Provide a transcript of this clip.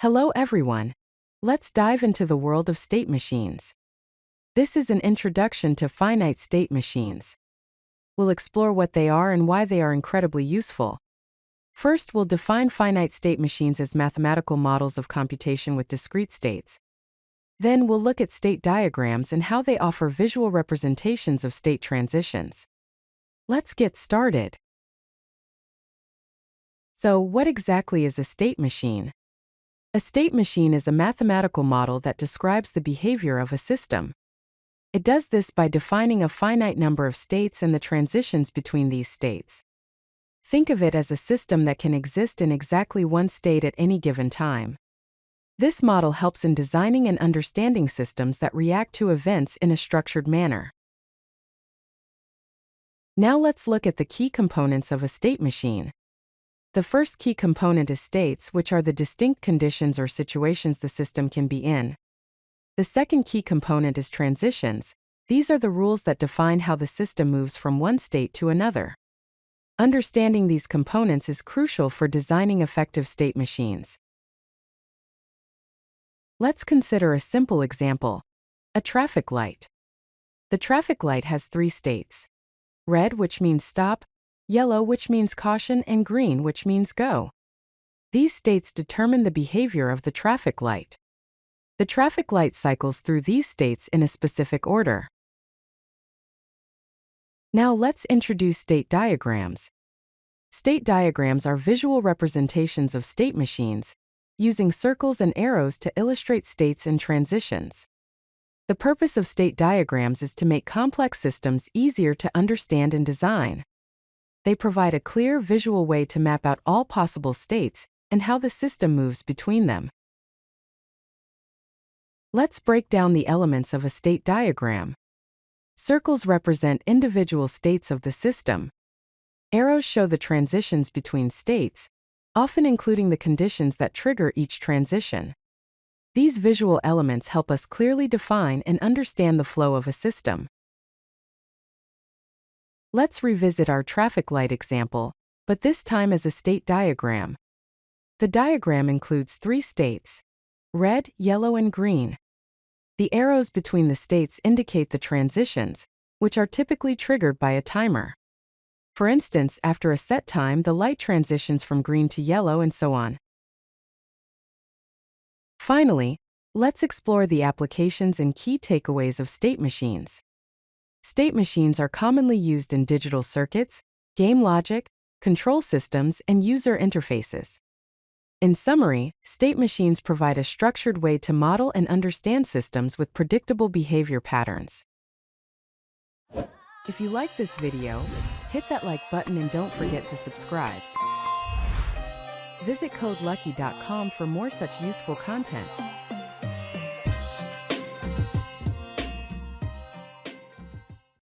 Hello everyone. Let's dive into the world of state machines. This is an introduction to finite state machines. We'll explore what they are and why they are incredibly useful. First, we'll define finite state machines as mathematical models of computation with discrete states. Then we'll look at state diagrams and how they offer visual representations of state transitions. Let's get started. So, what exactly is a state machine? A state machine is a mathematical model that describes the behavior of a system. It does this by defining a finite number of states and the transitions between these states. Think of it as a system that can exist in exactly one state at any given time. This model helps in designing and understanding systems that react to events in a structured manner. Now let's look at the key components of a state machine. The first key component is states, which are the distinct conditions or situations the system can be in. The second key component is transitions. These are the rules that define how the system moves from one state to another. Understanding these components is crucial for designing effective state machines. Let's consider a simple example: a traffic light. The traffic light has three states: red, which means stop, yellow, which means caution, and green, which means go. These states determine the behavior of the traffic light. The traffic light cycles through these states in a specific order. Now let's introduce state diagrams. State diagrams are visual representations of state machines, using circles and arrows to illustrate states and transitions. The purpose of state diagrams is to make complex systems easier to understand and design. They provide a clear visual way to map out all possible states and how the system moves between them. Let's break down the elements of a state diagram. Circles represent individual states of the system. Arrows show the transitions between states, often including the conditions that trigger each transition. These visual elements help us clearly define and understand the flow of a system. Let's revisit our traffic light example, but this time as a state diagram. The diagram includes three states: red, yellow, and green. The arrows between the states indicate the transitions, which are typically triggered by a timer. For instance, after a set time, the light transitions from green to yellow and so on. Finally, let's explore the applications and key takeaways of state machines. State machines are commonly used in digital circuits, game logic, control systems, and user interfaces. In summary, state machines provide a structured way to model and understand systems with predictable behavior patterns. If you like this video, hit that like button and don't forget to subscribe. Visit CodeLucky.com for more such useful content.